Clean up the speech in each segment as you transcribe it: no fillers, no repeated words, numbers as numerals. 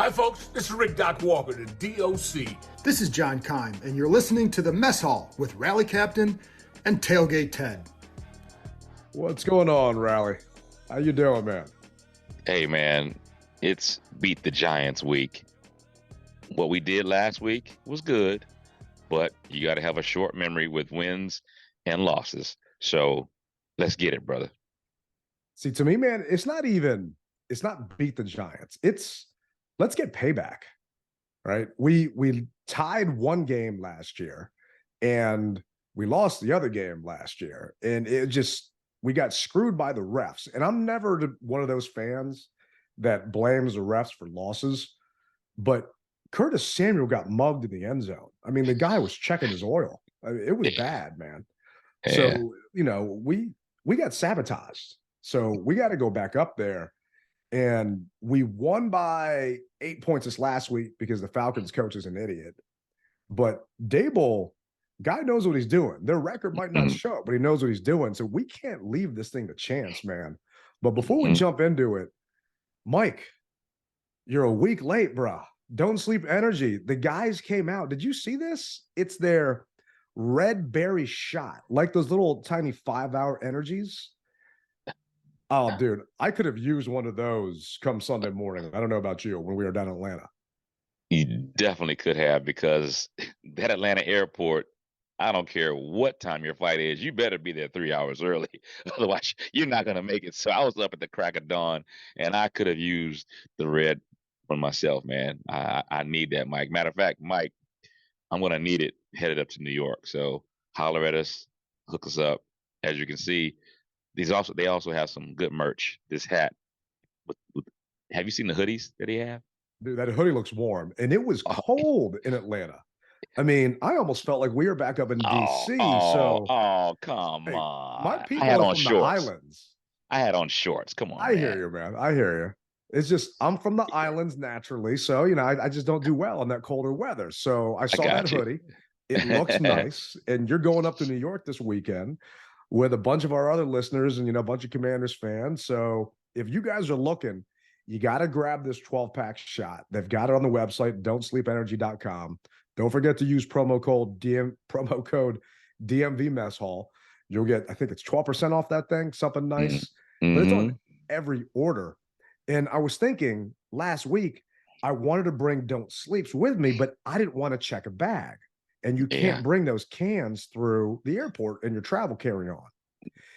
Hi, folks. This is Rick Doc Walker, the DOC. This is John Kime, and you're listening to the Mess Hall with Rally Captain and Tailgate Ted. What's going on, Rally? How you doing, man? Hey, man, it's Beat the Giants week. What we did last week was good, but you got to have a short memory with wins and losses. So let's get it, brother. See, to me, man, it's not beat the Giants. It's let's get payback, right? We tied one game last year and we lost the other game last year. And we got screwed by the refs. And I'm never one of those fans that blames the refs for losses, but Curtis Samuel got mugged in the end zone. I mean, the guy was checking his oil. I mean, it was bad, man. Yeah. So, we got sabotaged. So we got to go back up there. And we won by 8 points this last week because the Falcons coach is an idiot. But Dable, guy knows what he's doing. Their record might not show it, but he knows what he's doing. So we can't leave this thing to chance, man. But before we jump into it, Mike, you're a week late, bro. Don't Sleep Energy. The guys came out. Did you see this? It's their red berry shot, like those little tiny 5-hour energies. Oh, dude, I could have used one of those come Sunday morning. I don't know about you when we were down in Atlanta. You definitely could have, because that Atlanta airport, I don't care what time your flight is, you better be there 3 hours early. Otherwise, you're not going to make it. So I was up at the crack of dawn, and I could have used the red for myself, man. I need that, Mike. Matter of fact, Mike, I'm going to need it headed up to New York. So holler at us, hook us up. As you can see, they also have some good merch. This hat, have you seen the hoodies that they have? Dude, that hoodie looks warm, and it was cold in Atlanta. I mean, I almost felt like we were back up in DC. Come on! My people are from the islands. I had on shorts. Come on, I hear you, man. I hear you. It's just I'm from the islands naturally, so I just don't do well in that colder weather. So I saw that hoodie. It looks nice, and you're going up to New York this weekend with a bunch of our other listeners and, a bunch of Commanders fans. So if you guys are looking, you got to grab this 12-pack shot. They've got it on the website, don'tsleepenergy.com. Don't forget to use promo code DMV Mess Hall. You'll get, I think it's 12% off that thing, something nice. But it's on every order. And I was thinking last week, I wanted to bring Don't Sleeps with me, but I didn't want to check a bag. And you can't bring those cans through the airport in your travel carry-on.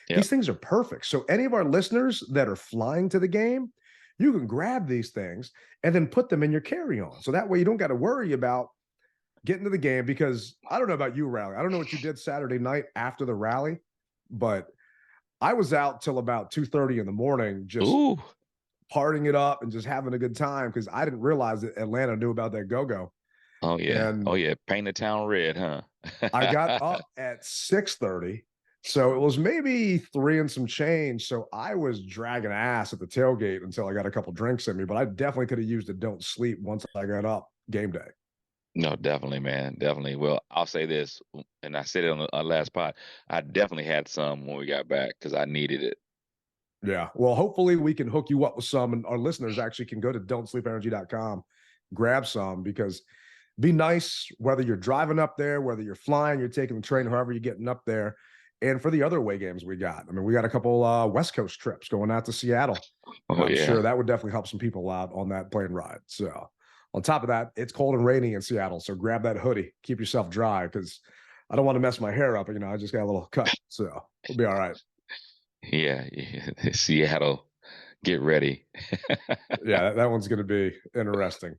Yep. These things are perfect. So any of our listeners that are flying to the game, you can grab these things and then put them in your carry-on. So that way you don't got to worry about getting to the game, because I don't know about you, Rally. I don't know what you did Saturday night after the rally, but I was out till about 2:30 in the morning just partying it up and just having a good time, because I didn't realize that Atlanta knew about that go-go. Oh, yeah. Paint the town red, huh? I got up at 6:30. So it was maybe 3 and some change. So I was dragging ass at the tailgate until I got a couple drinks in me. But I definitely could have used a Don't Sleep once I got up game day. No, definitely, man. Definitely. Well, I'll say this, and I said it on the last pod. I definitely had some when we got back because I needed it. Yeah. Well, hopefully we can hook you up with some, and our listeners actually can go to don'tsleepenergy.com, grab some, because be nice whether you're driving up there, whether you're flying, you're taking the train, however you're getting up there. And for the other away games we got, I mean, we got a couple West Coast trips going out to Seattle. I'm sure that would definitely help some people out on that plane ride. So on top of that, it's cold and rainy in Seattle. So grab that hoodie, keep yourself dry, because I don't want to mess my hair up. I just got a little cut, so we'll be all right. Yeah. Seattle, get ready. Yeah, that one's going to be interesting.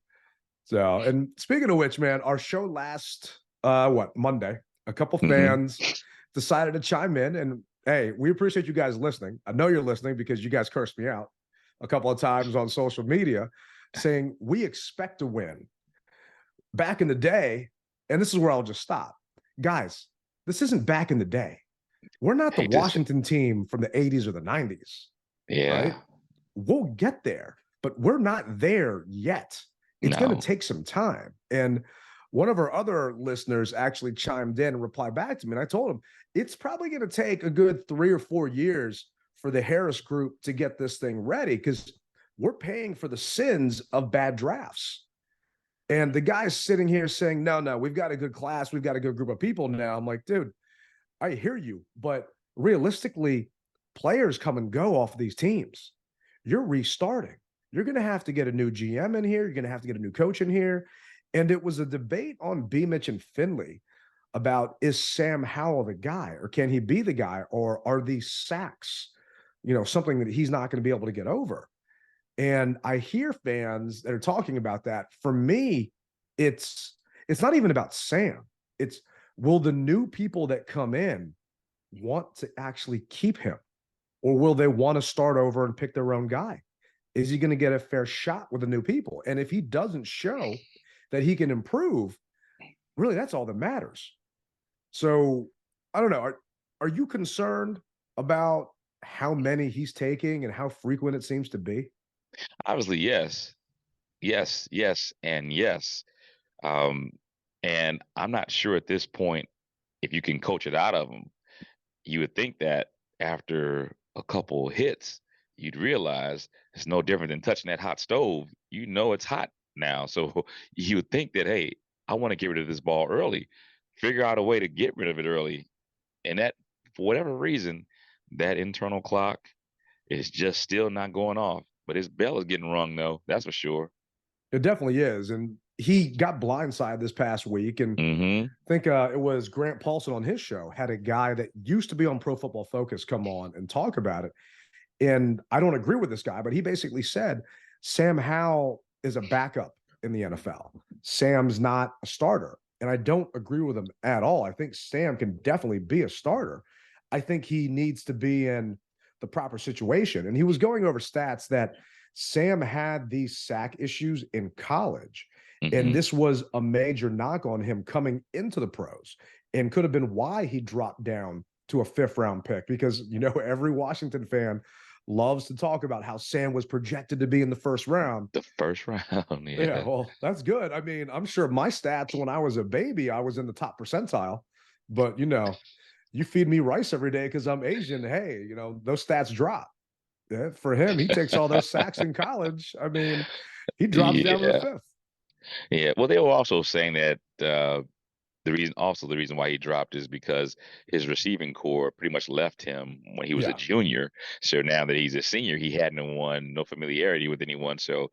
So, and speaking of which, man, our show last, Monday, a couple fans decided to chime in, and hey, we appreciate you guys listening. I know you're listening because you guys cursed me out a couple of times on social media saying we expect to win. Back in the day, and this is where I'll just stop. Guys, this isn't back in the day. We're not the Washington team from the 80s or the 90s. Yeah. Right? We'll get there, but we're not there yet. It's going to take some time. And one of our other listeners actually chimed in and replied back to me. And I told him it's probably going to take a good 3 or 4 years for the Harris group to get this thing ready, because we're paying for the sins of bad drafts. And the guy's sitting here saying, no, we've got a good class. We've got a good group of people now. I'm like, dude, I hear you. But realistically, players come and go off these teams. You're restarting. You're going to have to get a new GM in here. You're going to have to get a new coach in here. And it was a debate on B. Mitch and Finley about, is Sam Howell the guy, or can he be the guy, or are these sacks, something that he's not going to be able to get over? And I hear fans that are talking about that. For me, it's not even about Sam. It's, will the new people that come in want to actually keep him, or will they want to start over and pick their own guy? Is he going to get a fair shot with the new people? And if he doesn't show that he can improve, really, that's all that matters. So I don't know. Are you concerned about how many he's taking and how frequent it seems to be? Obviously, yes. Yes, yes, and yes. Um, and I'm not sure at this point if you can coach it out of him. You would think that after a couple hits, you'd realize it's no different than touching that hot stove. It's hot now. So you would think that, hey, I want to get rid of this ball early. Figure out a way to get rid of it early. And that, for whatever reason, that internal clock is just still not going off. But his bell is getting rung, though. That's for sure. It definitely is. And he got blindsided this past week. And I think it was Grant Paulson on his show had a guy that used to be on Pro Football Focus come on and talk about it. And I don't agree with this guy, but he basically said Sam Howell is a backup in the NFL. Sam's not a starter. And I don't agree with him at all. I think Sam can definitely be a starter. I think he needs to be in the proper situation. And he was going over stats that Sam had these sack issues in college. And this was a major knock on him coming into the pros, and could have been why he dropped down to a 5th round pick, because, every Washington fan loves to talk about how Sam was projected to be in the 1st round. The 1st round, yeah. Yeah, well, that's good. I mean, I'm sure my stats when I was a baby, I was in the top percentile, but you feed me rice every day because I'm Asian. Hey, those stats drop. Yeah, for him, he takes all those sacks in college. I mean, he drops down to the 5th. Yeah. Well, they were also saying that the reason why he dropped is because his receiving core pretty much left him when he was a junior. So now that he's a senior, he had no familiarity with anyone. So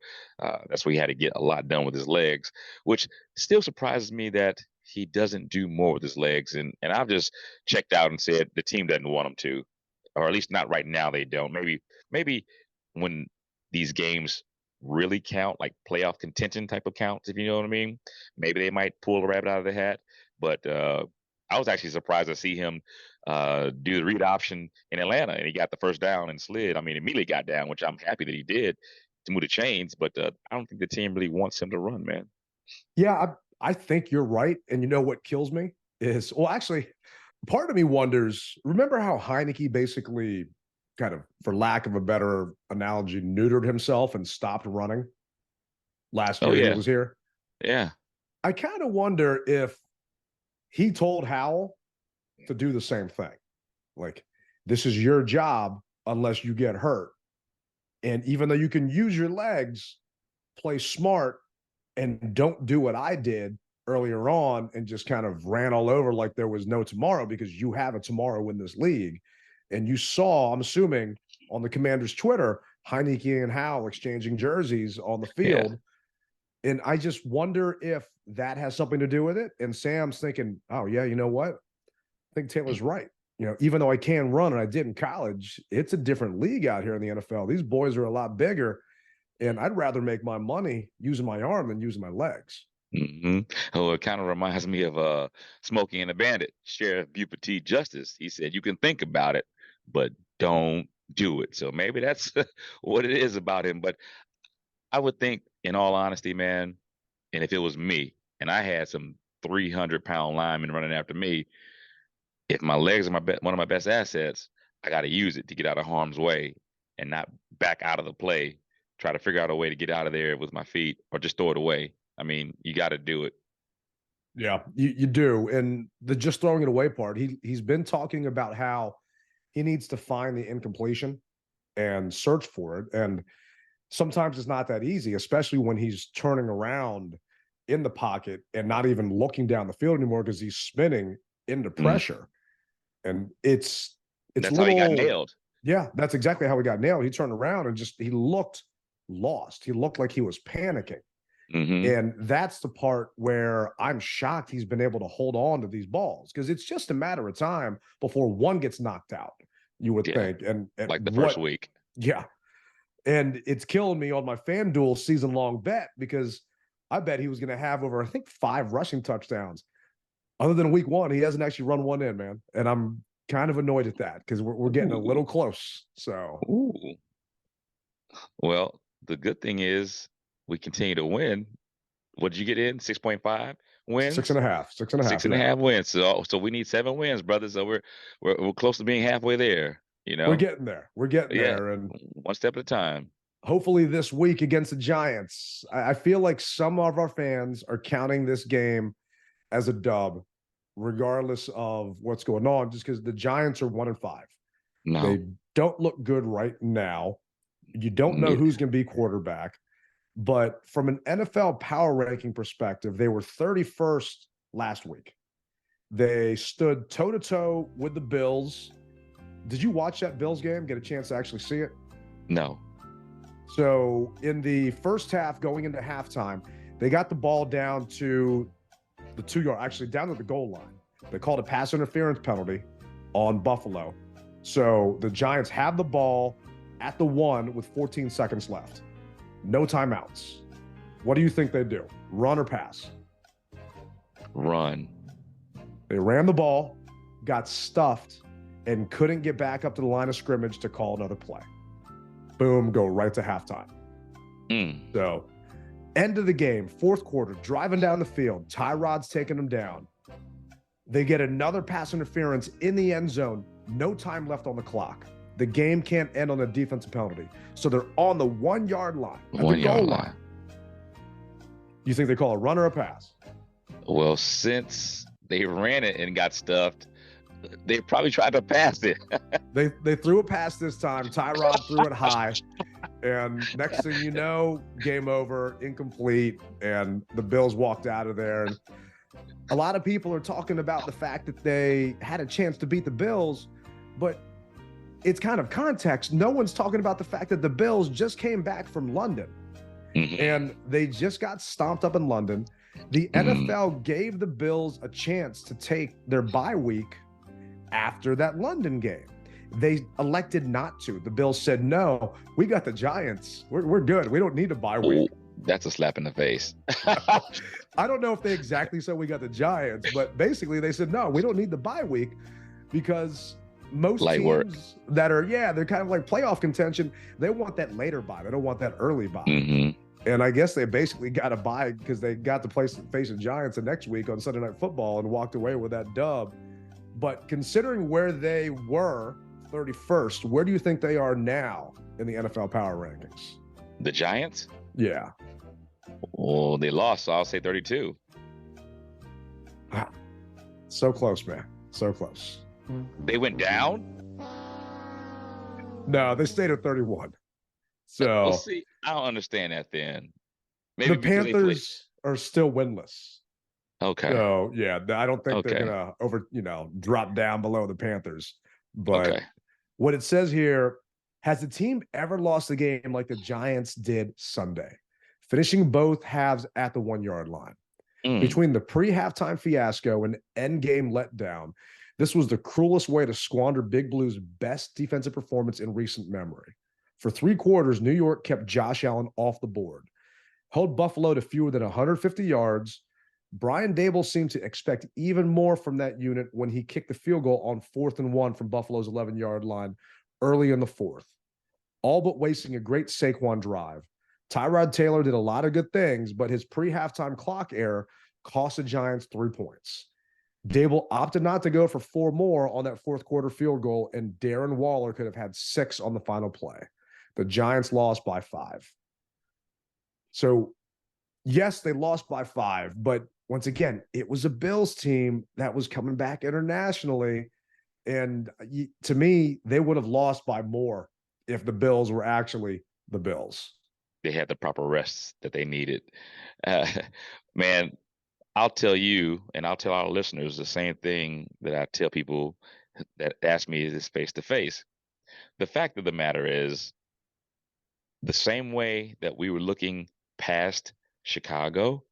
that's why he had to get a lot done with his legs, which still surprises me that he doesn't do more with his legs. And I've just checked out and said the team doesn't want him to, or at least not right now. They don't. Maybe when these games really count, like playoff contention type of counts, if you know what I mean, maybe they might pull a rabbit out of the hat. But I was actually surprised to see him do the read option in Atlanta, and he got the 1st down and slid. I mean, immediately got down, which I'm happy that he did to move the chains. But I don't think the team really wants him to run, man. Yeah, I think you're right. And what kills me is, well, actually, part of me wonders, remember how Heineke basically kind of, for lack of a better analogy, neutered himself and stopped running last year he was here? Yeah. I kind of wonder if he told Howell to do the same thing. Like, this is your job unless you get hurt. And even though you can use your legs, play smart and don't do what I did earlier on and just kind of ran all over like there was no tomorrow, because you have a tomorrow in this league. And you saw, I'm assuming, on the Commanders' Twitter, Heineke and Howell exchanging jerseys on the field. Yeah. And I just wonder if that has something to do with it. And Sam's thinking, oh, yeah, you know what? I think Taylor's right. Even though I can run and I did in college, it's a different league out here in the NFL. These boys are a lot bigger, and I'd rather make my money using my arm than using my legs. Oh, it kind of reminds me of Smokey and the Bandit, Sheriff Bupati Justice. He said, you can think about it, but don't do it. So maybe that's what it is about him. But I would think, in all honesty, man, and if it was me and I had some 300-pound linemen running after me, if my legs are one of my best assets, I got to use it to get out of harm's way and not back out of the play, try to figure out a way to get out of there with my feet, or just throw it away. I mean, you got to do it. Yeah, you do. And the just throwing it away part, he's been talking about how he needs to find the incompletion and search for it. And sometimes it's not that easy, especially when he's turning around in the pocket and not even looking down the field anymore because he's spinning into pressure. And it's That's how he got nailed. Yeah, that's exactly how he got nailed. He turned around and he looked lost. He looked like he was panicking. And that's the part where I'm shocked he's been able to hold on to these balls, because it's just a matter of time before one gets knocked out, you would think. And like the first week. Yeah. And it's killing me on my FanDuel season-long bet, because I bet he was going to have over, I think, 5 rushing touchdowns. Other than week 1, he hasn't actually run one in, man. And I'm kind of annoyed at that, because we're getting a little close. So, well, the good thing is we continue to win. What did you get in? 6.5 wins? 6.5. 6.5 wins. So we need 7 wins, brother. So we're close to being halfway there. You know, we're getting there. We're getting there, and one step at a time. Hopefully this week against the Giants, I feel like some of our fans are counting this game as a dub, regardless of what's going on, just because the Giants are 1-5. No. They don't look good right now. You don't know who's going to be quarterback. But from an NFL power ranking perspective, they were 31st last week. They stood toe-to-toe with the Bills. Did you watch that Bills game? Get a chance to actually see it? No. So in the first half, going into halftime, they got the ball down to the 2-yard, actually down to the goal line. They called a pass interference penalty on Buffalo. So the Giants have the ball at the 1 with 14 seconds left. No timeouts. What do you think they do? Run or pass? Run. They ran the ball, got stuffed, and couldn't get back up to the line of scrimmage to call another play. Boom, go right to halftime. So, end of the game, fourth quarter, driving down the field. Tyrod's taking them down. They get another pass interference in the end zone. No time left on the clock. The game can't end on a defensive penalty. So they're on the 1-yard line. One yard line. You think they call a run or a pass? Well, since they ran it and got stuffed, they probably tried to pass it. They threw a pass this time. Tyrod threw it high. And next thing you know, game over, incomplete, and the Bills walked out of there. And a lot of people are talking about the fact that they had a chance to beat the Bills, but it's kind of context. No one's talking about the fact that the Bills just came back from London, and they just got stomped up in London. The NFL gave the Bills a chance to take their bye week after that London game. They elected not to. The Bills said, no, we got the Giants. We're good. We don't need a bye week. That's a slap in the face. I don't know if they exactly said we got the Giants, but basically they said, no, we don't need the bye week, because most teams that are, they're kind of like playoff contention, they want that later bye. They don't want that early bye. And I guess they basically got a bye because they got to face the Giants the next week on Sunday Night Football and walked away with that dub. But considering where they were, 31st, where do you think they are now in the NFL power rankings? The Giants? Yeah. Well, they lost, so I'll say 32. So close, man. So close. They went down? No, they stayed at 31. So well, see, I don't understand that then. Maybe the Panthers are still winless. Okay. So yeah, I don't think they're gonna drop down below the Panthers. But what it says here, has the team ever lost a game like the Giants did Sunday, finishing both halves at the 1-yard line? Between the pre-halftime fiasco and end game letdown, this was the cruelest way to squander Big Blue's best defensive performance in recent memory. For 3 quarters, New York kept Josh Allen off the board, held Buffalo to fewer than 150 yards. Brian Dable seemed to expect even more from that unit when he kicked the field goal on 4th and 1 from Buffalo's 11-yard line early in the 4th, all but wasting a great Saquon drive. Tyrod Taylor did a lot of good things, but his pre-halftime clock error cost the Giants 3 points. Dable opted not to go for 4 more on that 4th quarter field goal, and Darren Waller could have had 6 on the final play. The Giants lost by 5. So, yes, they lost by 5, but once again, it was a Bills team that was coming back internationally, and to me, they would have lost by more if the Bills were actually the Bills. they had the proper rests that they needed. Uh, man, I'll tell you, and I'll tell our listeners the same thing that I tell people that ask me this face to face. The fact of the matter is, the same way that we were looking past Chicago,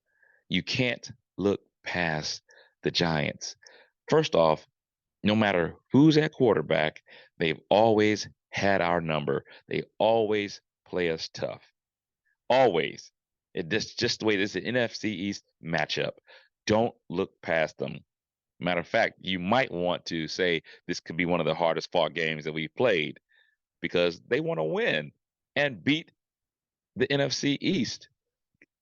you can't look past the Giants. First off, no matter who's at quarterback, they've always had our number. They always play us tough. Always. Just the way this is an NFC East matchup. Don't look past them. Matter of fact, you might want to say this could be one of the hardest fought games that we've played because they want to win and beat the NFC East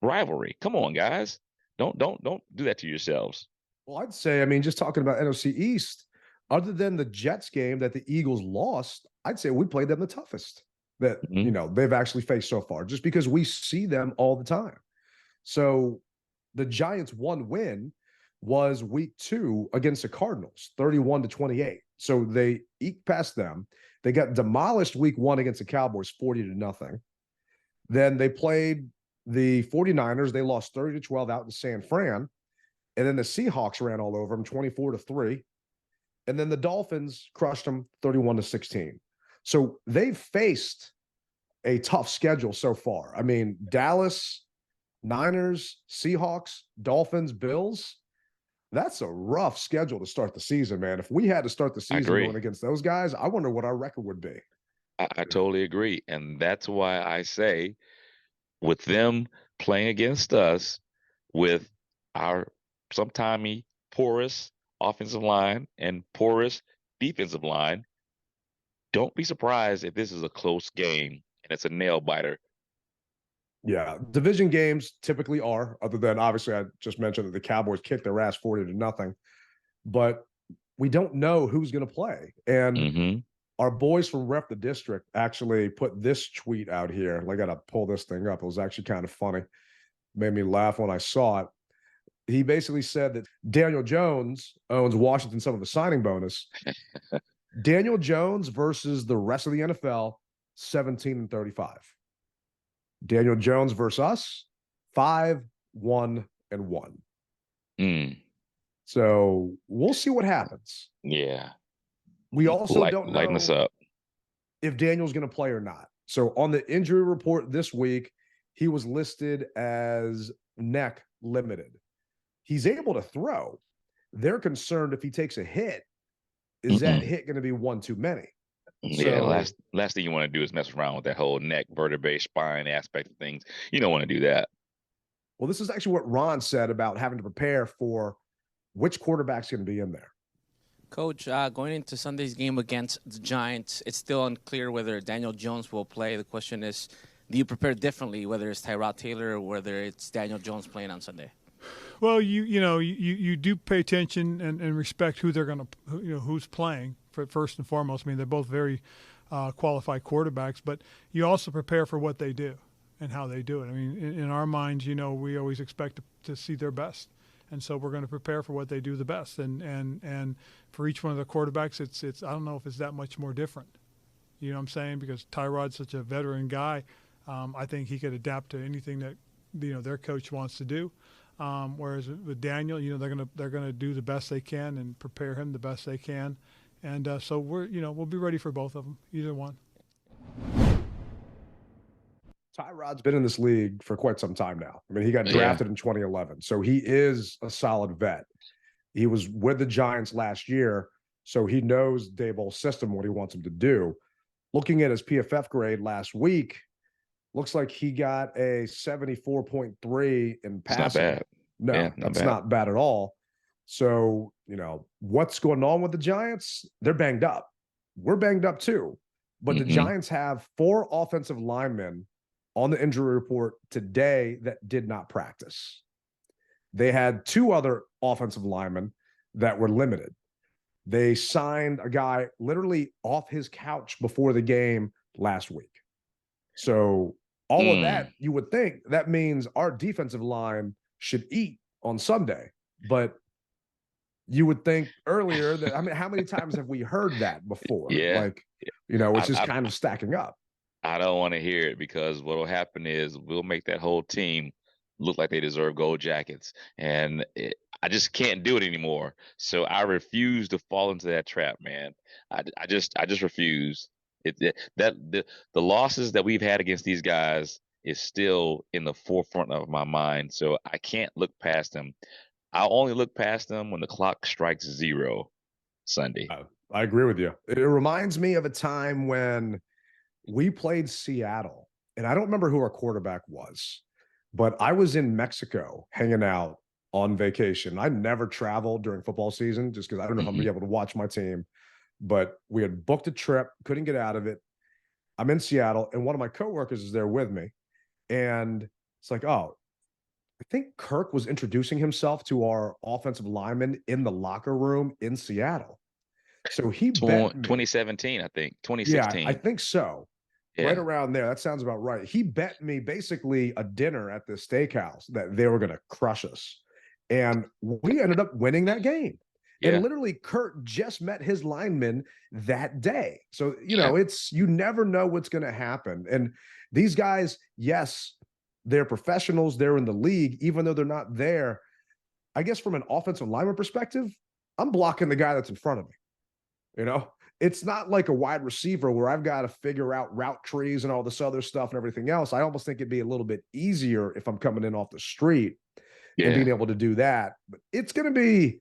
rivalry. Come on, guys. Don't do that to yourselves. Well, I'd say, I mean, just talking about NFC East, other than the Jets game that the Eagles lost, I'd say we played them the toughest that, they've actually faced so far, just because we see them all the time. So the Giants' one win was week 2 against the Cardinals, 31-28. So they eked past them. They got demolished week 1 against the Cowboys, 40-0. Then they played the 49ers. They lost 30-12 out in San Fran. And then the Seahawks ran all over them, 24-3. And then the Dolphins crushed them 31-16. So they've faced a tough schedule so far. I mean, Dallas, Niners, Seahawks, Dolphins, Bills. That's a rough schedule to start the season, man. If we had to start the season going against those guys, I wonder what our record would be. I totally agree. And that's why I say, with them playing against us with our sometimey porous offensive line and porous defensive line, don't be surprised if this is a close game and it's a nail biter. Yeah, division games typically are, other than obviously I just mentioned that the Cowboys kicked their ass 40-0, but we don't know who's going to play. And our boys from Rep the District actually put this tweet out here. I got to pull this thing up. It was actually kind of funny. Made me laugh when I saw it. He basically said that Daniel Jones owns Washington some of a signing bonus. Daniel Jones versus the rest of the NFL, 17-35. Daniel Jones versus us, 5-1-1. So we'll see what happens. Yeah. We also don't know lighten us up if Daniel's going to play or not. So on the injury report this week, he was listed as neck limited. He's able to throw. They're concerned if he takes a hit, is that hit going to be one too many? Yeah, last thing you want to do is mess around with that whole neck, vertebrae, spine aspect of things. You don't want to do that. Well, this is actually what Ron said about having to prepare for which quarterback's going to be in there. Coach, going into Sunday's game against the Giants, it's still unclear whether Daniel Jones will play. The question is, do you prepare differently, whether it's Tyrod Taylor or whether it's Daniel Jones playing on Sunday? Well, you do pay attention and respect who they're going to, who's playing first and foremost. I mean, they're both very qualified quarterbacks, but you also prepare for what they do and how they do it. I mean, in our minds, we always expect to see their best. And so we're going to prepare for what they do the best. And for each one of the quarterbacks, it's I don't know if it's that much more different. You know what I'm saying? Because Tyrod's such a veteran guy. I think he could adapt to anything that their coach wants to do. Whereas with Daniel, they're gonna do the best they can and prepare him the best they can. And so we'll be ready for both of them, either one. Tyrod's been in this league for quite some time now. I mean, he got drafted in 2011, so he is a solid vet. He was with the Giants last year, so he knows Daboll's system, what he wants him to do. Looking at his PFF grade last week, looks like he got a 74.3 in passing. Not bad. No, that's not bad at all. So, what's going on with the Giants? They're banged up. We're banged up too. But the Giants have 4 offensive linemen on the injury report today that did not practice. They had 2 other offensive linemen that were limited. They signed a guy literally off his couch before the game last week. So all of that, you would think that means our defensive line should eat on Sunday. But you would think earlier that, how many times have we heard that before? Yeah. It's just kind of stacking up. I don't want to hear it because what will happen is we'll make that whole team look like they deserve gold jackets, and I just can't do it anymore. So I refuse to fall into that trap, man. I just refuse. The losses that we've had against these guys is still in the forefront of my mind. So I can't look past them. I'll only look past them when the clock strikes zero Sunday. I agree with you. It reminds me of a time when we played Seattle, and I don't remember who our quarterback was, but I was in Mexico hanging out on vacation. I never traveled during football season just because I don't know if I'm gonna be able to watch my team. But we had booked a trip, couldn't get out of it. I'm in Seattle, and one of my coworkers is there with me, and it's like, oh, I think Kirk was introducing himself to our offensive lineman in the locker room in Seattle. So he bet me. 2017, I think. Yeah, 2016. I think so. Yeah. Right around there. That sounds about right. He bet me basically a dinner at this steakhouse that they were going to crush us. And we ended up winning that game. Yeah. And literally, Kurt just met his lineman that day. So, you never know what's going to happen. And these guys, yes, they're professionals. They're in the league, even though they're not there. I guess from an offensive lineman perspective, I'm blocking the guy that's in front of me. It's not like a wide receiver where I've got to figure out route trees and all this other stuff and everything else. I almost think it'd be a little bit easier if I'm coming in off the street and being able to do that. But it's going to be,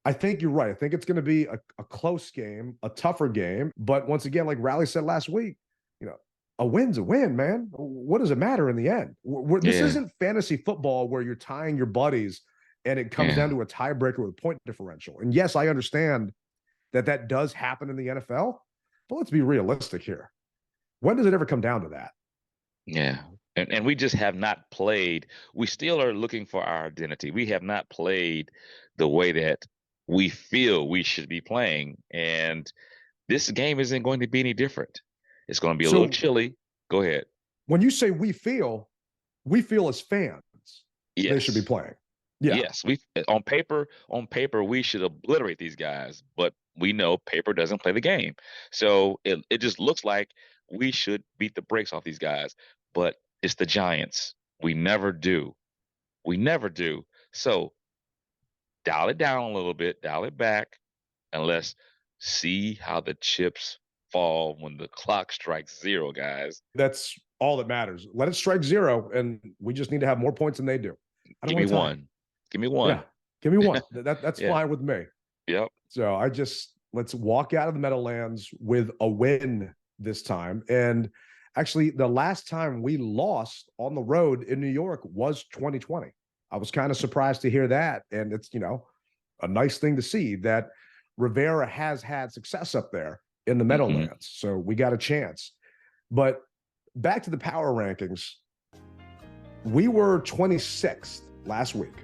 I think you're right. I think it's going to be a close game, a tougher game. But once again, like Rally said last week, a win's a win, man. What does it matter in the end? This isn't fantasy football where you're tying your buddies and it comes down to a tiebreaker with a point differential. And yes, I understand that does happen in the NFL, but let's be realistic here. When does it ever come down to that? Yeah. And we just have not played. We still are looking for our identity. We have not played the way that we feel we should be playing. And this game isn't going to be any different. It's going to be a little chilly. Go ahead. When you say we feel as fans, they should be playing. Yeah. Yes, on paper, we should obliterate these guys, but we know paper doesn't play the game. So it just looks like we should beat the brakes off these guys, but it's the Giants. We never do. So dial it down a little bit, dial it back, and let's see how the chips fall when the clock strikes zero, guys. That's all that matters. Let it strike zero, and we just need to have more points than they do. Give me one. Yeah, give me one. That's fine with me. Yep. So let's walk out of the Meadowlands with a win this time. And actually, the last time we lost on the road in New York was 2020. I was kind of surprised to hear that. And it's, a nice thing to see that Rivera has had success up there in the Meadowlands. So we got a chance. But back to the power rankings. We were 26th last week.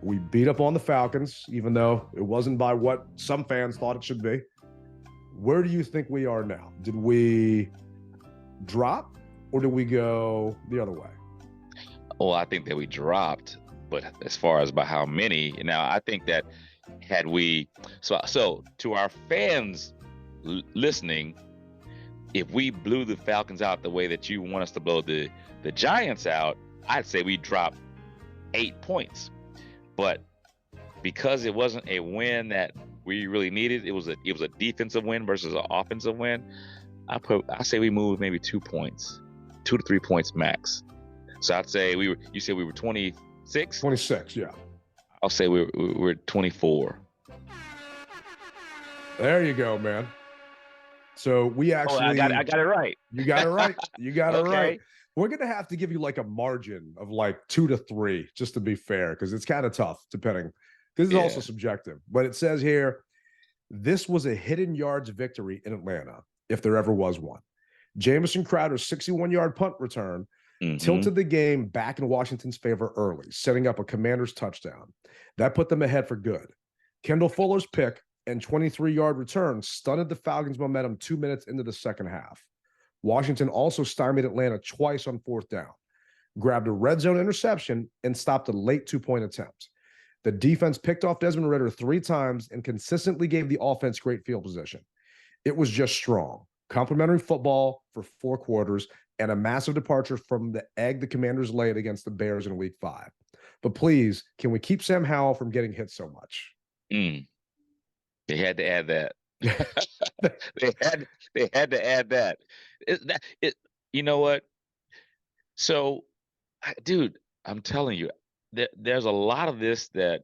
We beat up on the Falcons, even though it wasn't by what some fans thought it should be. Where do you think we are now? Did we drop or did we go the other way? Well, I think that we dropped, but as far as by how many, now I think that had we, so to our fans listening, if we blew the Falcons out the way that you want us to blow the Giants out, I'd say we dropped 8 points. But because it wasn't a win that we really needed, it was a defensive win versus an offensive win. I say we moved maybe 2 points, 2 to 3 points max. So I'd say you said we were 26? 26, yeah. I'll say we're 24. There you go, man. So we actually I got it right. You got it right. You got it Okay. right. We're going to have to give you like a margin of like 2 to 3, just to be fair, because it's kind of tough depending. This is also subjective. But it says here, this was a hidden yards victory in Atlanta, if there ever was one. Jamison Crowder's 61-yard punt return tilted the game back in Washington's favor early, setting up a Commanders touchdown. That put them ahead for good. Kendall Fuller's pick and 23-yard return stunted the Falcons' momentum 2 minutes into the second half. Washington also stymied Atlanta twice on fourth down, grabbed a red zone interception, and stopped a late 2-point attempt. The defense picked off Desmond Ridder 3 times and consistently gave the offense great field position. It was just strong. complimentary football for 4 quarters, and a massive departure from the egg the Commanders laid against the Bears in Week 5. But please, can we keep Sam Howell from getting hit so much? They had to add that. they had to add that. You know what? So, dude, I'm telling you, there's a lot of this that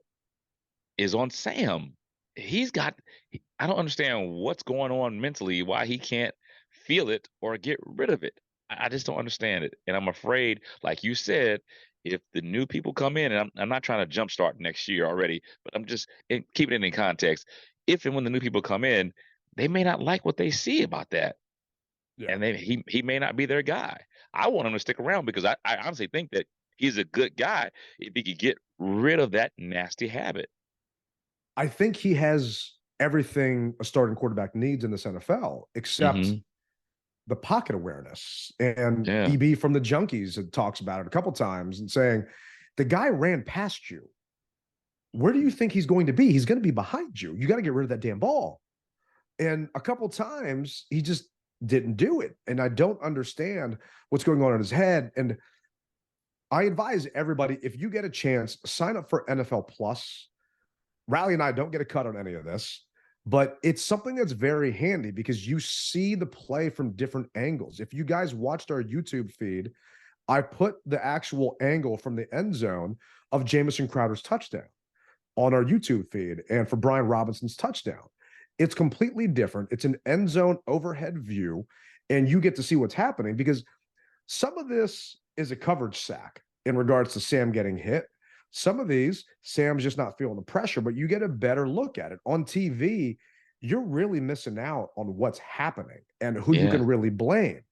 is on Sam. I don't understand what's going on mentally, why he can't feel it or get rid of it. I just don't understand it. And I'm afraid, like you said, if the new people come in, and I'm not trying to jumpstart next year already, but I'm just keeping it in context. If and when the new people come in, they may not like what they see about that. Yeah. And he may not be their guy. I want him to stick around because I honestly think that he's a good guy if he could get rid of that nasty habit. I think he has everything a starting quarterback needs in this NFL, except the pocket awareness. And EB from the Junkies talks about it a couple times and saying, the guy ran past you. Where do you think he's going to be? He's going to be behind you. You got to get rid of that damn ball. And a couple times he just didn't do it. And I don't understand what's going on in his head. And I advise everybody, if you get a chance, sign up for NFL Plus. Riley and I don't get a cut on any of this, but it's something that's very handy because you see the play from different angles. If you guys watched our YouTube feed, I put the actual angle from the end zone of Jamison Crowder's touchdown on our YouTube feed and for Brian Robinson's touchdown. It's completely different. It's an end zone overhead view, and you get to see what's happening because some of this is a coverage sack in regards to Sam getting hit. Some of these, Sam's just not feeling the pressure, but you get a better look at it. On TV, you're really missing out on what's happening and who you can really blame.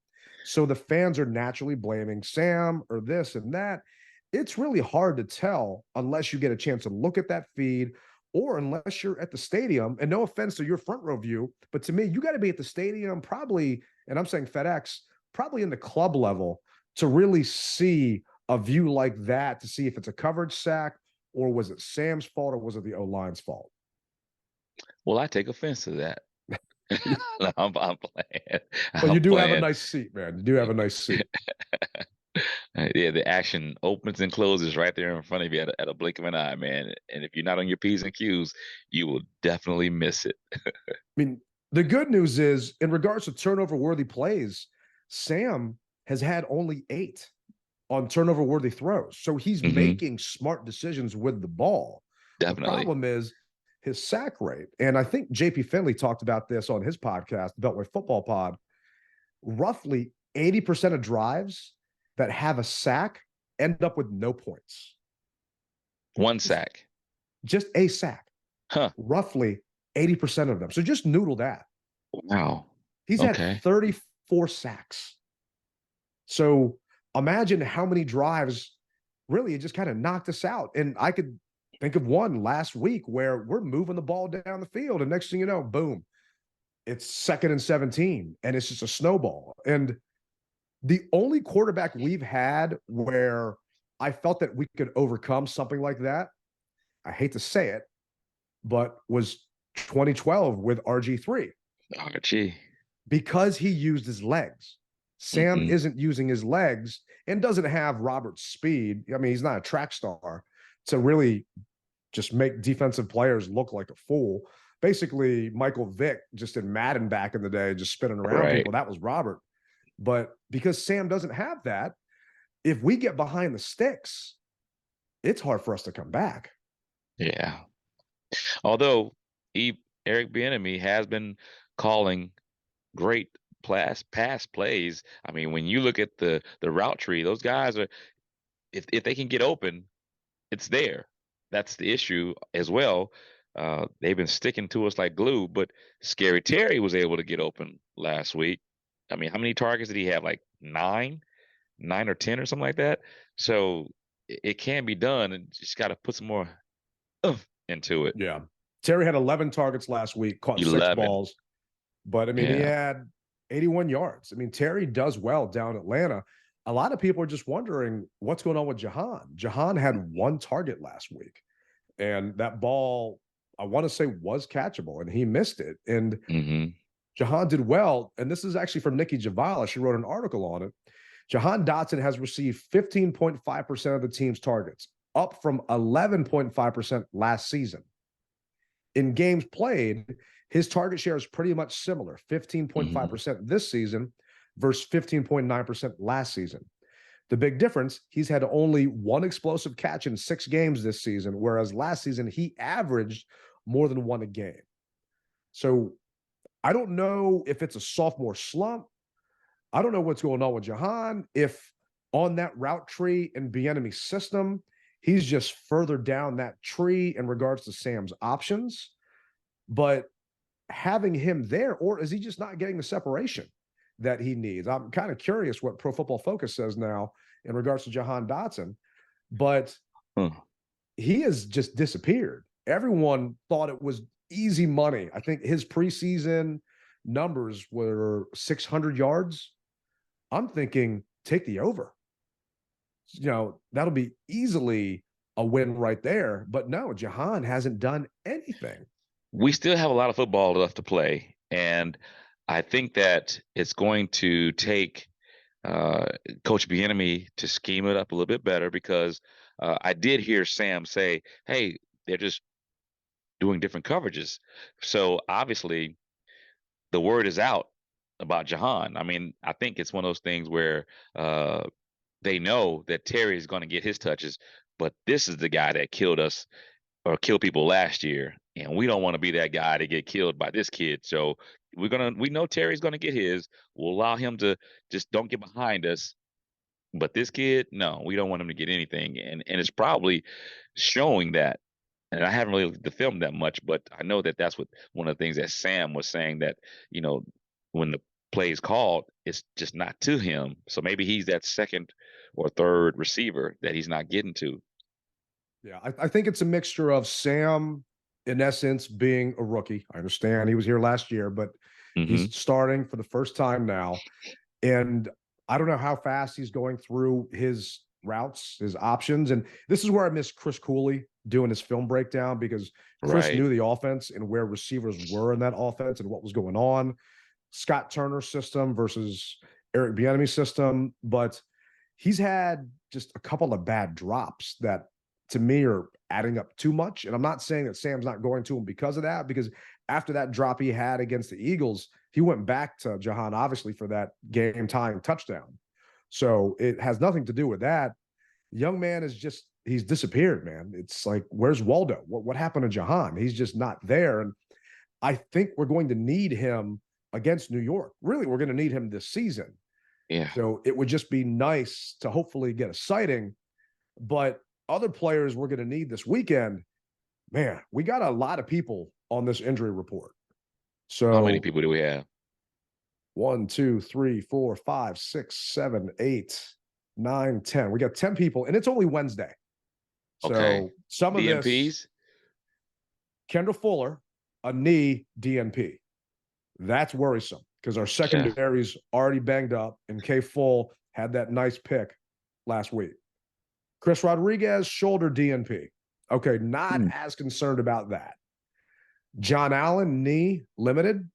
So the fans are naturally blaming Sam or this and that. It's really hard to tell unless you get a chance to look at that feed or unless you're at the stadium. And no offense to your front row view, but to me, you got to be at the stadium probably, and I'm saying FedEx, probably in the club level to really see a view like that, to see if it's a coverage sack or was it Sam's fault or was it the O-line's fault? Well, I take offense to that. No, I'm playing. But you do have a nice seat, man. You do have a nice seat. Yeah, the action opens and closes right there in front of you at a blink of an eye, man. And if you're not on your P's and Q's, you will definitely miss it. I mean, the good news is, in regards to turnover-worthy plays, Sam has had only 8 on turnover-worthy throws. So he's making smart decisions with the ball. Definitely. The problem is his sack rate. And I think JP Finley talked about this on his podcast, Beltway Football Pod. Roughly 80% of drives that have a sack end up with no points. One sack. Just a sack. Huh. Roughly 80% of them. So just noodle that. Wow. He's had 34 sacks. So imagine how many drives really it just kind of knocked us out. And I could think of one last week where we're moving the ball down the field. And next thing you know, boom, it's 2nd and 17. And it's just a snowball. And the only quarterback we've had where I felt that we could overcome something like that, I hate to say it, but was 2012 with RG3. RG. Because he used his legs. Sam isn't using his legs and doesn't have Robert's speed. I mean, he's not a track star to really just make defensive players look like a fool. Basically, Michael Vick just in Madden back in the day, just spinning around people. That was Robert. But because Sam doesn't have that, if we get behind the sticks, it's hard for us to come back. Yeah. Although Eric Bieniemy has been calling great pass plays. I mean, when you look at the route tree, those guys are, if they can get open, it's there. That's the issue as well. They've been sticking to us like glue, but Scary Terry was able to get open last week. I mean, how many targets did he have? Like 9 or 10 or something like that. So it can be done, and just got to put some more into it. Yeah. Terry had 11 targets last week, caught 6 balls. But, I mean, he had 81 yards. I mean, Terry does well down Atlanta. A lot of people are just wondering what's going on with Jahan. Jahan had 1 target last week. And that ball, I want to say, was catchable, and he missed it. And Jahan did well, and this is actually from Nikki Javala. She wrote an article on it. Jahan Dotson has received 15.5% of the team's targets, up from 11.5% last season. In games played, his target share is pretty much similar, 15.5% this season versus 15.9% last season. The big difference, he's had only one explosive catch in 6 games this season, whereas last season he averaged more than 1 a game. So I don't know if it's a sophomore slump. I don't know what's going on with Jahan. If on that route tree in Bieniemy's system, he's just further down that tree in regards to Sam's options. But having him there, or is he just not getting the separation that he needs? I'm kind of curious what Pro Football Focus says now in regards to Jahan Dotson, but he has just disappeared. Everyone thought it was easy money. I think his preseason numbers were 600 yards. I'm thinking take the over. That'll be easily a win right there. But no, Jahan hasn't done anything. We still have a lot of football left to play, and I think that it's going to take Coach Bieniemy to scheme it up a little bit better, because I did hear Sam say, hey, they're just doing different coverages. So obviously the word is out about Jahan. I mean, I think it's one of those things where they know that Terry is going to get his touches, but this is the guy that killed us or killed people last year, and we don't want to be that guy to get killed by this kid. So we know Terry's gonna get his. We'll allow him to just don't get behind us. But this kid, no, we don't want him to get anything. And it's probably showing that. And I haven't really looked at the film that much, but I know that that's what one of the things that Sam was saying, that, when the play is called, it's just not to him. So maybe he's that second or third receiver that he's not getting to. Yeah, I think it's a mixture of Sam, in essence, being a rookie. I understand he was here last year, but he's starting for the first time now. And I don't know how fast he's going through his routes, his options. And this is where I miss Chris Cooley doing his film breakdown, because Chris knew the offense and where receivers were in that offense and what was going on. Scott Turner's system versus Eric Bieniemy's system. But he's had just a couple of bad drops that, to me, are adding up too much. And I'm not saying that Sam's not going to him because of that, because after that drop he had against the Eagles, he went back to Jahan, obviously, for that game-tying touchdown. So it has nothing to do with that. Young man he's disappeared, man. It's like, where's Waldo? What happened to Jahan? He's just not there. And I think we're going to need him against New York. Really, we're going to need him this season. Yeah. So it would just be nice to hopefully get a sighting. But other players we're going to need this weekend, man, we got a lot of people on this injury report. So how many people do we have? 1, 2, 3, 4, 5, 6, 7, 8, 9, 10. We got 10 people, and it's only Wednesday. So some of DNPs? this, Kendall Fuller, a knee DNP. That's worrisome, because our secondary's already banged up, and K. Full had that nice pick last week. Chris Rodriguez, shoulder DNP. Okay, not as concerned about that. John Allen, knee, limited.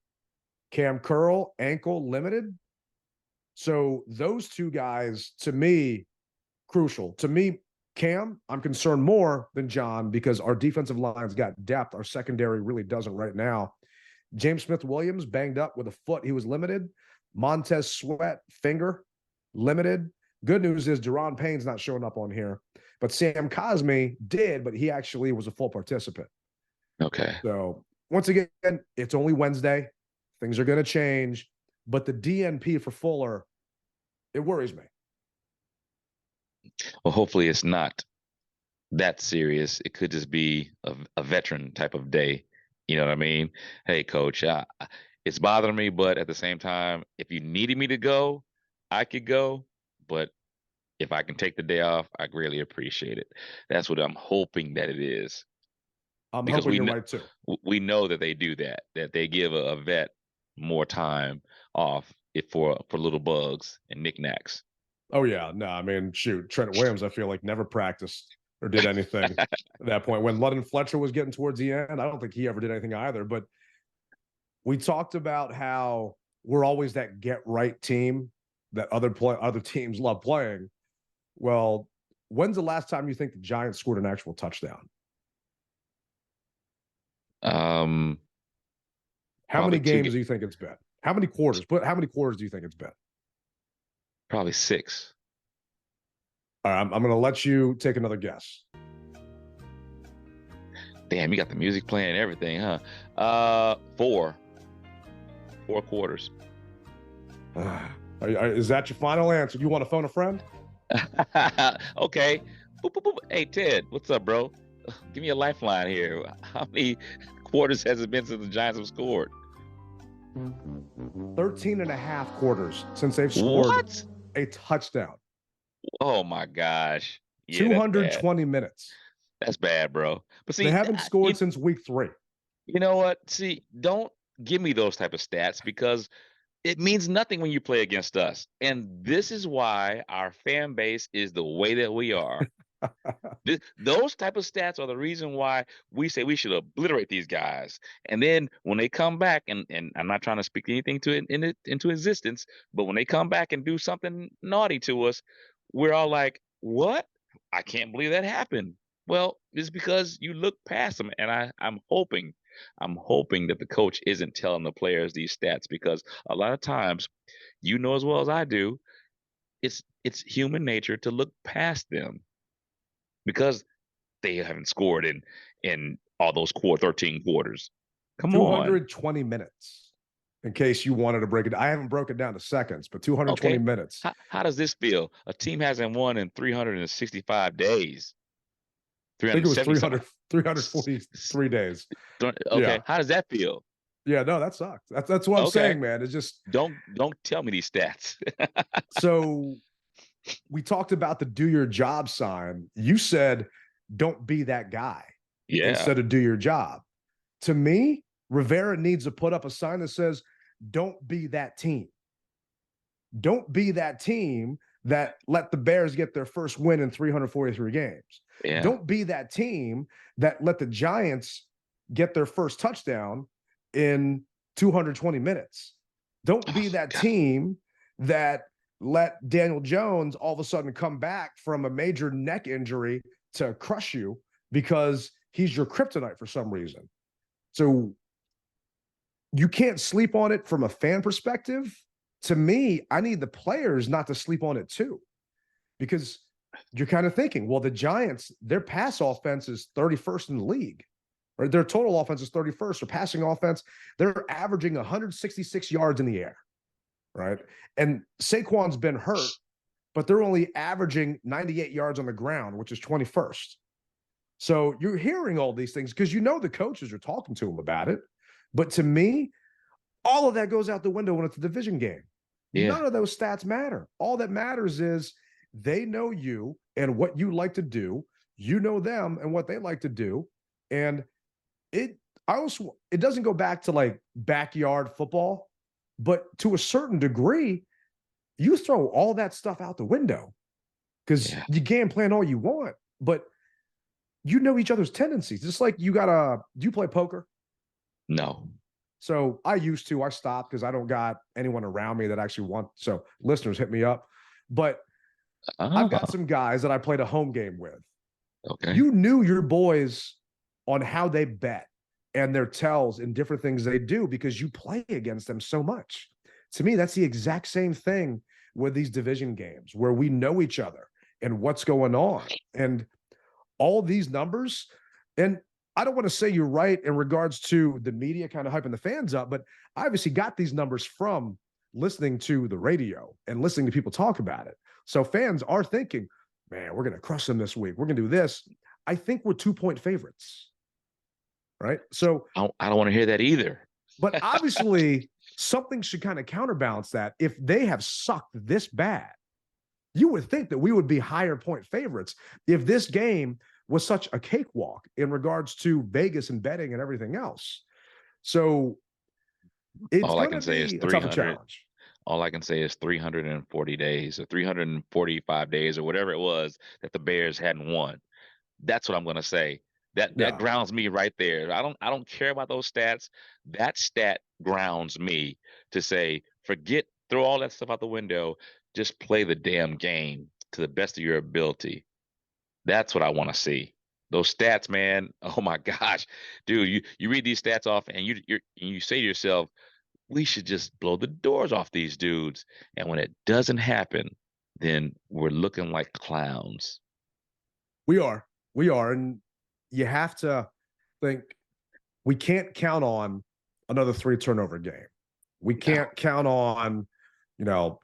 Cam Curl, ankle, limited. So those two guys, to me, crucial. To me, Cam, I'm concerned more than John, because our defensive line's got depth. Our secondary really doesn't right now. James Smith-Williams, banged up with a foot. He was limited. Montez Sweat, finger, limited. Good news is Deron Payne's not showing up on here, but Sam Cosme did, but he actually was a full participant. Okay. So once again, it's only Wednesday. Things are going to change, but the DNP for Fuller, it worries me. Well, hopefully it's not that serious. It could just be a veteran type of day. You know what I mean? Hey, coach, it's bothering me, but at the same time, if you needed me to go, I could go. But if I can take the day off, I greatly appreciate it. That's what I'm hoping that it is. I'm because hoping you're right too. We know that they do that they give a vet more time off for little bugs and knickknacks. Oh, yeah. No, I mean, shoot, Trent Williams, I feel like never practiced or did anything at that point. When Ludden Fletcher was getting towards the end, I don't think he ever did anything either. But we talked about how we're always that get right team that other teams love playing. Well, when's the last time you think the Giants scored an actual touchdown? How many games do you think it's been? How many quarters? But how many quarters do you think it's been? Probably 6. All right, I'm going to let you take another guess. Damn, you got the music playing and everything, huh? 4 quarters. Is that your final answer? You want to phone a friend? Okay. Boop, boop, boop. Hey, Ted, what's up, bro? Give me a lifeline here. How many quarters has it been since the Giants have scored? 13 and a half quarters since they've scored a touchdown. Oh, my gosh. Yeah, 220 minutes. That's bad, bro. But see, they haven't scored since week 3. You know what? See, don't give me those type of stats because it means nothing when you play against us. And this is why our fan base is the way that we are. Those type of stats are the reason why we say we should obliterate these guys. And then when they come back, and I'm not trying to speak anything into existence, but when they come back and do something naughty to us, we're all like, what? I can't believe that happened. Well, it's because you look past them. And I'm hoping that the coach isn't telling the players these stats, because a lot of times, you know as well as I do, it's human nature to look past them because they haven't scored in all those 13 quarters. Come 220 minutes. In case you wanted to break it, I haven't broken it down to seconds, but 220 minutes. How does this feel? A team hasn't won in 365 days. I think it was 343 days. Okay, yeah. How does that feel? Yeah, no, that sucks. That's what I'm saying, man. It's just don't tell me these stats. So we talked about the do your job sign. You said don't be that guy instead of do your job. To me, Rivera needs to put up a sign that says don't be that team. Don't be that team that let the Bears get their first win in 343 games. Yeah. Don't be that team that let the Giants get their first touchdown in 220 minutes. Don't be that team that let Daniel Jones all of a sudden come back from a major neck injury to crush you because he's your kryptonite for some reason. So you can't sleep on it from a fan perspective. To me, I need the players not to sleep on it too, because you're kind of thinking, well, the Giants, their pass offense is 31st in the league, or their total offense is 31st, or passing offense, they're averaging 166 yards in the air, right? And Saquon's been hurt, but they're only averaging 98 yards on the ground, which is 21st. So you're hearing all these things because you know the coaches are talking to them about it. But to me, all of that goes out the window when it's a division game. Yeah. None of those stats matter. All that matters is they know you and what you like to do. You know them and what they like to do. And it doesn't go back to like backyard football, but to a certain degree, you throw all that stuff out the window because you game plan all you want, but you know each other's tendencies. Just like do you play poker? No. So I used to. I stopped because I don't got anyone around me that actually want. So listeners, hit me up. But I've got some guys that I played a home game with. Okay. You knew your boys on how they bet and their tells and different things they do because you play against them so much. To me, that's the exact same thing with these division games where we know each other and what's going on. And all these numbers, and I don't want to say you're right in regards to the media kind of hyping the fans up, but I obviously got these numbers from listening to the radio and listening to people talk about it. So fans are thinking, man, we're going to crush them this week. We're going to do this. I think we're 2-point favorites, right? So I don't want to hear that either. But obviously something should kind of counterbalance that. If they have sucked this bad, you would think that we would be higher point favorites if this game was such a cakewalk in regards to Vegas and betting and everything else. So it's all I can say is 300. All I can say is 340 days or 345 days or whatever it was that the Bears hadn't won. That's what I'm going to say. That grounds me right there. I don't care about those stats. That stat grounds me to say, throw all that stuff out the window. Just play the damn game to the best of your ability. That's what I want to see. Those stats, man. Oh my gosh, dude, you read these stats off and you say to yourself, we should just blow the doors off these dudes. And when it doesn't happen, then we're looking like clowns. We are, and you have to think we can't count on another 3 turnover game. We can't count on,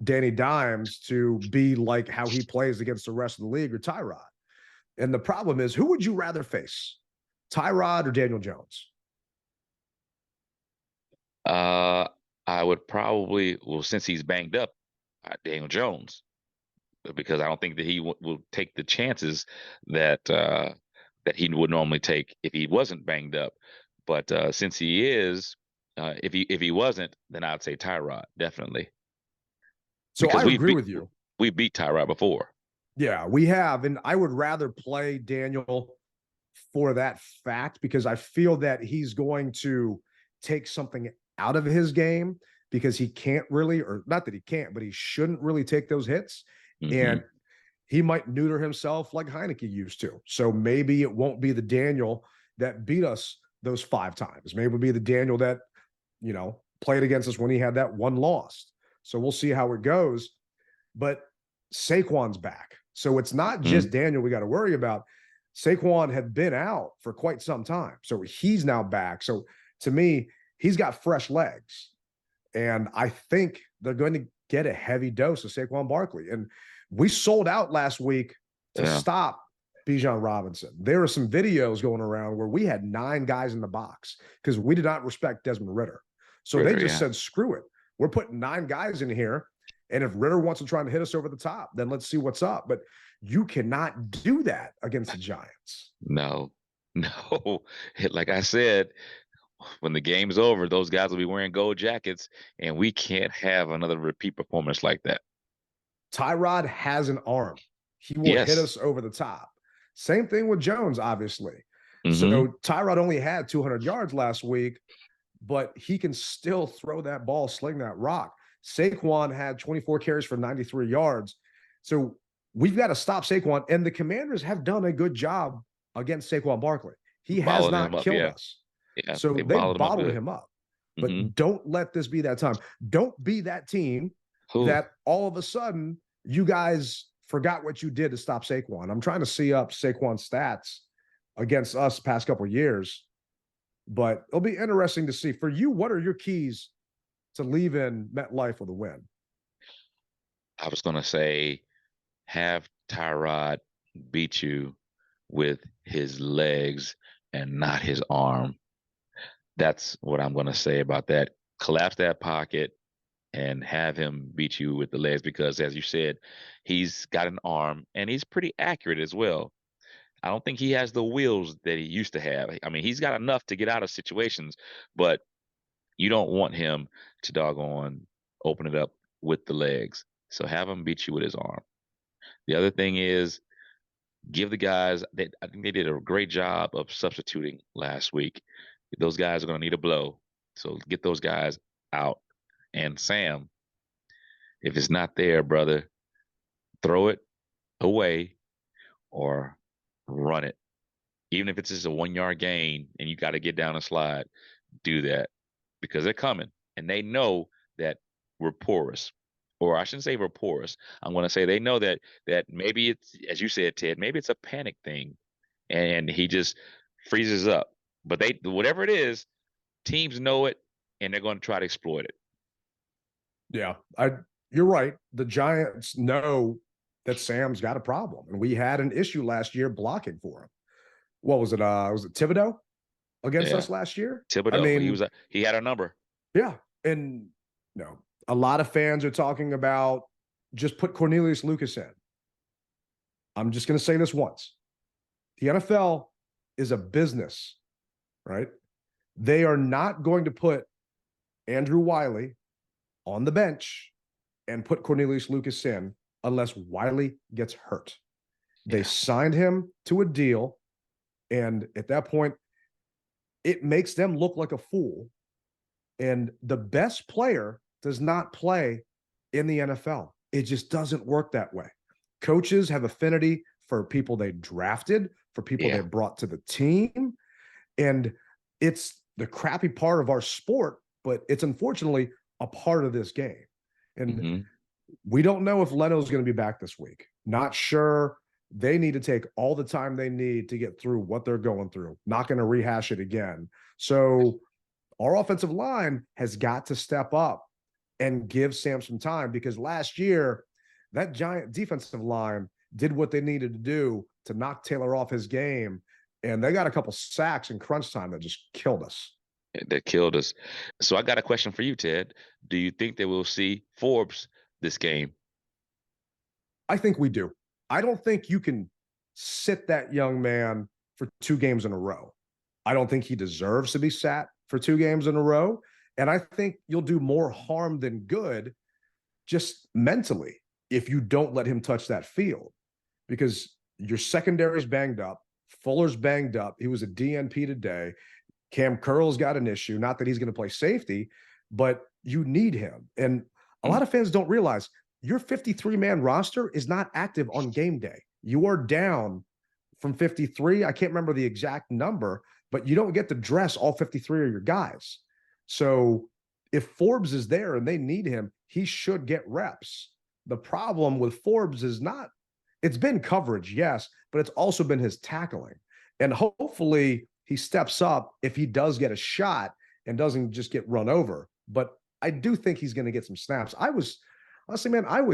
Danny Dimes to be like how he plays against the rest of the league or Tyrod. And the problem is, who would you rather face, Tyrod or Daniel Jones? I would probably, since he's banged up, Daniel Jones, because I don't think that he will take the chances that that he would normally take if he wasn't banged up. But since he is, if he wasn't, then I'd say Tyrod, definitely. So because I agree with you. We beat Tyrod before. Yeah, we have, and I would rather play Daniel for that fact because I feel that he's going to take something out of his game because he can't really, or not that he can't, but he shouldn't really take those hits. Mm-hmm. And he might neuter himself like Heineke used to. So maybe it won't be the Daniel that beat us those 5 times. Maybe it'll be the Daniel that, played against us when he had that one loss. So we'll see how it goes. But Saquon's back. So it's not just Daniel we got to worry about. Saquon had been out for quite some time. So he's now back. So to me, he's got fresh legs. And I think they're going to get a heavy dose of Saquon Barkley. And we sold out last week to stop Bijan Robinson. There were some videos going around where we had 9 guys in the box because we did not respect Desmond Ridder. So they just said, screw it. We're putting 9 guys in here. And if Ridder wants to try and hit us over the top, then let's see what's up. But you cannot do that against the Giants. No. Like I said, when the game's over, those guys will be wearing gold jackets, and we can't have another repeat performance like that. Tyrod has an arm. He will hit us over the top. Same thing with Jones, obviously. Mm-hmm. So Tyrod only had 200 yards last week, but he can still throw that ball, sling that rock. Saquon had 24 carries for 93 yards. So we've got to stop Saquon. And the Commanders have done a good job against Saquon Barkley. He has not killed us. Yeah, so they bottled him up. But don't let this be that time. Don't be that team that all of a sudden you guys forgot what you did to stop Saquon. I'm trying to see up Saquon's stats against us past couple of years. But it'll be interesting to see. For you, what are your keys to leave in MetLife with a win? I was going to say, have Tyrod beat you with his legs and not his arm. That's what I'm going to say about that. Collapse that pocket and have him beat you with the legs because, as you said, he's got an arm and he's pretty accurate as well. I don't think he has the wheels that he used to have. I mean, he's got enough to get out of situations, but you don't want him to doggone open it up with the legs. So have him beat you with his arm. The other thing is give the guys I think they did a great job of substituting last week. Those guys are going to need a blow. So get those guys out. And Sam, if it's not there, brother, throw it away or run it. Even if it's just a 1-yard gain and you got to get down and slide, do that because they're coming and they know that we're porous. Or I shouldn't say we're porous. I'm going to say they know that maybe it's, as you said, Ted, maybe it's a panic thing and he just freezes up. But whatever it is, teams know it and they're going to try to exploit it. Yeah, you're right. The Giants know that Sam's got a problem, and we had an issue last year blocking for him. What was it? Was it Thibodeau against us last year? Thibodeau. I mean, he had a number. Yeah, and a lot of fans are talking about just put Cornelius Lucas in. I'm just going to say this once: the NFL is a business, right? They are not going to put Andrew Wiley on the bench and put Cornelius Lucas in unless Wiley gets hurt. They signed him to a deal And at that point, it makes them look like a fool. And the best player does not play in the NFL. It just doesn't work that way. Coaches have affinity for people they drafted, for people they brought to the team. And it's the crappy part of our sport, but it's unfortunately a part of this game. And we don't know if Leno's going to be back this week. Not sure. They need to take all the time they need to get through what they're going through. Not going to rehash it again. So our offensive line has got to step up and give Sam some time, because last year that Giant defensive line did what they needed to do to knock Taylor off his game. And they got a couple sacks in crunch time that just killed us. That killed us. So I got a question for you, Ted. Do you think that we'll see Forbes this game? I think we do. I don't think you can sit that young man for 2 games in a row. I don't think he deserves to be sat for 2 games in a row. And I think you'll do more harm than good just mentally if you don't let him touch that field, because your secondary's banged up. Fuller's banged up. He was a DNP today. Cam Curl's got an issue. Not that he's going to play safety, but you need him. And a lot of fans don't realize your 53-man roster is not active on game day. You are down from 53. I can't remember the exact number, but you don't get to dress all 53 of your guys. So if Forbes is there and they need him, he should get reps. The problem with Forbes is not, it's been coverage, yes, but it's also been his tackling. And hopefully he steps up if he does get a shot and doesn't just get run over. But I do think he's going to get some snaps. I was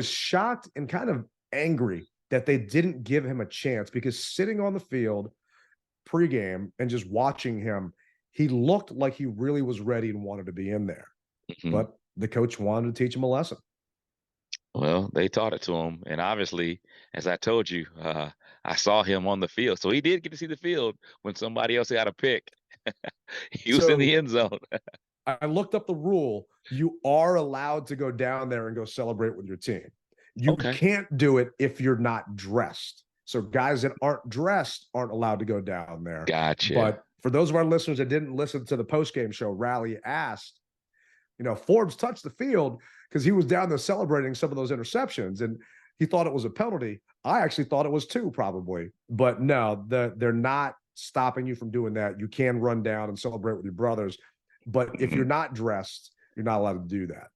shocked and kind of angry that they didn't give him a chance, because sitting on the field pregame and just watching him, he looked like he really was ready and wanted to be in there. But the coach wanted to teach him a lesson. Well, they taught it to him. And obviously, as I told you, I saw him on the field. So he did get to see the field when somebody else got a pick. He was in the end zone. I looked up the rule. You are allowed to go down there and go celebrate with your team. You can't do it if you're not dressed. So guys that aren't dressed aren't allowed to go down there. Gotcha. But for those of our listeners that didn't listen to the postgame show, Rally asked, Forbes touched the field because he was down there celebrating some of those interceptions, and he thought it was a penalty. I actually thought it was 2 probably. But no, they're not stopping you from doing that. You can run down and celebrate with your brothers. But if you're not dressed, you're not allowed to do that.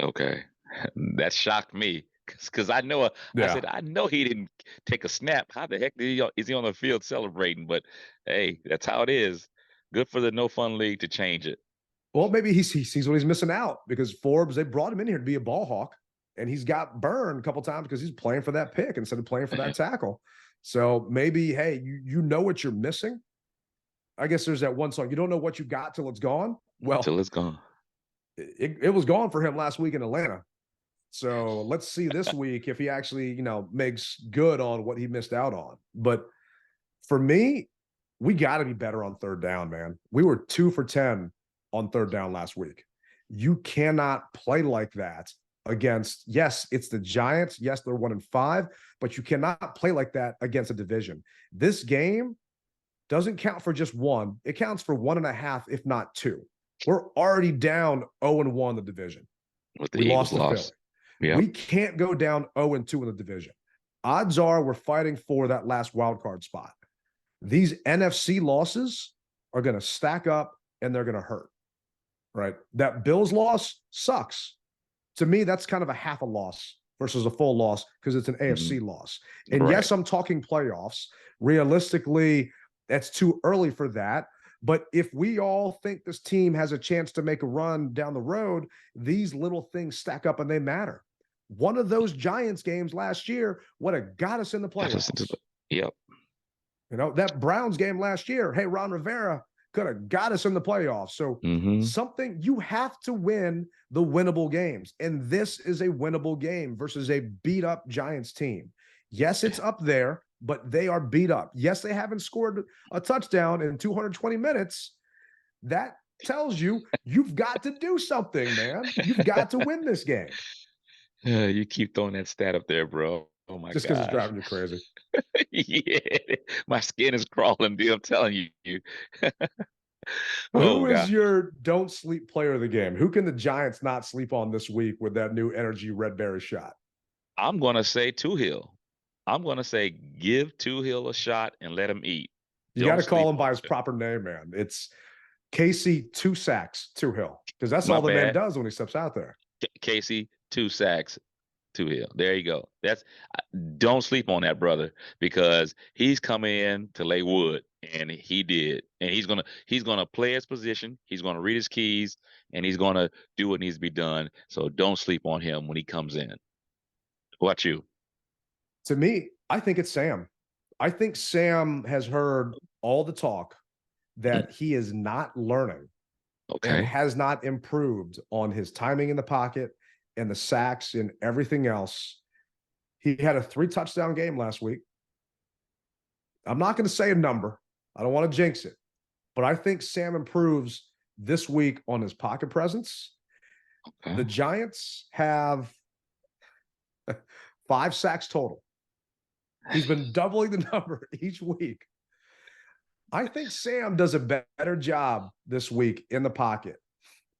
Okay. That shocked me, because I know I know he didn't take a snap. How the heck is he on the field celebrating? But hey, that's how it is. Good for the No Fun League to change it. Well, maybe he sees what he's missing out, because Forbes, they brought him in here to be a ball hawk, and he's got burned a couple times because he's playing for that pick instead of playing for that tackle. So maybe, hey, you know what you're missing. I guess there's that one song, you don't know what you got till it's gone. Well, till it's gone. It was gone for him last week in Atlanta. So let's see this week if he actually, makes good on what he missed out on. But for me, we got to be better on third down, man. We were 2 for 10 on third down last week. You cannot play like that against, yes, it's the Giants. Yes, they're 1-5, but you cannot play like that against a division. This game doesn't count for just 1. It counts for 1.5, if not 2. We're already down 0-1 the division. We lost to Philly. Yep. We can't go down 0-2 in the division. Odds are we're fighting for that last wild card spot. These NFC losses are going to stack up and they're going to hurt, right? That Bills loss sucks. To me, that's kind of a half a loss versus a full loss because it's an AFC loss. And yes, I'm talking playoffs. Realistically, that's too early for that. But if we all think this team has a chance to make a run down the road, these little things stack up and they matter. One of those Giants games last year would have got us in the playoffs. Yep. That Browns game last year, hey, Ron Rivera could have got us in the playoffs. So something, you have to win the winnable games. And this is a winnable game versus a beat up Giants team. Yes, it's up there, but they are beat up. Yes, they haven't scored a touchdown in 220 minutes. That tells you you've got to do something, man. You've got to win this game. You keep throwing that stat up there, bro. my Just because it's gosh. driving you crazy. Yeah, my skin is crawling, dude. I'm telling you. Who Oh is God. your don't sleep player of the game? Who can the Giants not sleep on this week with that new energy red berry shot? I'm gonna say Two Hill. I'm gonna say give Two Hill a shot and let him eat. You got Don't to call sleep him by on his him. proper name, man. It's Casey Two Sacks Two Hill, because that's My all the man bad. does when he steps out there. Casey, 2 sacks, Two Hill. There you go. Don't sleep on that brother because he's coming in to lay wood, and he did. And he's gonna play his position. He's gonna read his keys, and he's gonna do what needs to be done. So don't sleep on him when he comes in. What about you? To me, I think it's Sam. I think Sam has heard all the talk that he is not learning and Okay. has not improved on his timing in the pocket and the sacks and everything else. He had a 3-touchdown game last week. I'm not going to say a number. I don't want to jinx it, but I think Sam improves this week on his pocket presence. Okay. The Giants have 5 sacks total. He's been doubling the number each week. I think Sam does a better job this week in the pocket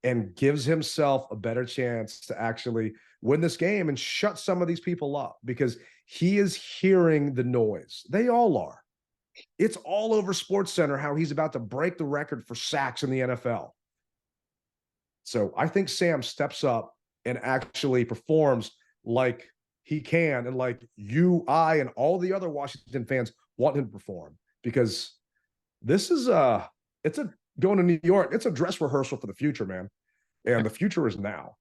and gives himself a better chance to actually win this game and shut some of these people up because he is hearing the noise. They all are. It's all over SportsCenter how he's about to break the record for sacks in the NFL. So I think Sam steps up and actually performs like he can and like you, I, and all the other Washington fans want him to perform, because this is going to New York. It's a dress rehearsal for the future, man. And the future is now.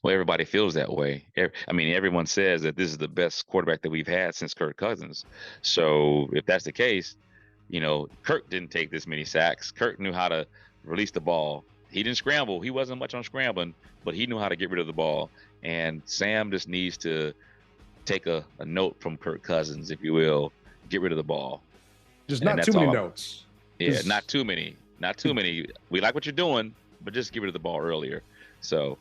Well, everybody feels that way. I mean, everyone says that this is the best quarterback that we've had since Kirk Cousins. So if that's the case, Kirk didn't take this many sacks. Kirk knew how to release the ball. He didn't scramble. He wasn't much on scrambling, but he knew how to get rid of the ball. And Sam just needs to take a note from Kirk Cousins, if you will, get rid of the ball. Just not too many notes. Yeah, not too many. Not too many. We like what you're doing, but just get rid of the ball earlier. So,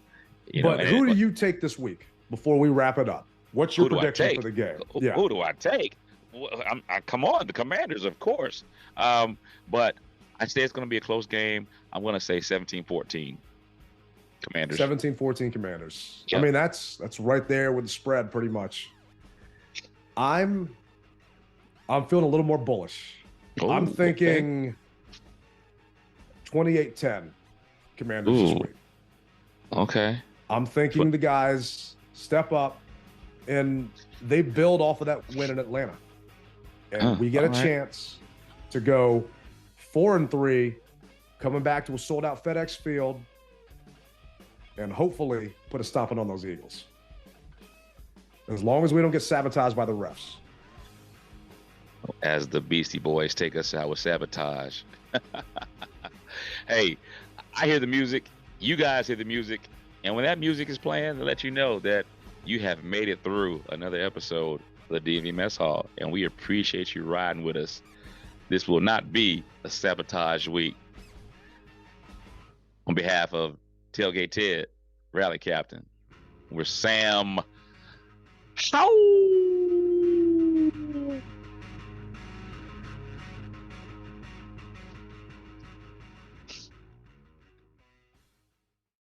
But who do you take this week before we wrap it up? What's your prediction for the game? Who do I take? Well, come on, the Commanders, of course. But I say it's going to be a close game. I'm going to say 17-14 Commanders. 17-14 Commanders. Yep. I mean, that's right there with the spread pretty much. I'm feeling a little more bullish. Ooh, I'm thinking 28-10 Commanders this week. Okay. I'm thinking the guys step up and they build off of that win in Atlanta. And we get a chance to go 4-3, coming back to a sold-out FedEx Field, and hopefully put a stopping on those Eagles. As long as we don't get sabotaged by the refs. As the Beastie Boys take us out with sabotage. Hey, I hear the music. You guys hear the music. And when that music is playing, to let you know that you have made it through another episode of the DMV Mess Hall. And we appreciate you riding with us. This will not be a sabotage week. On behalf of Tailgate Ted, Rally Captain, we're Sam. How?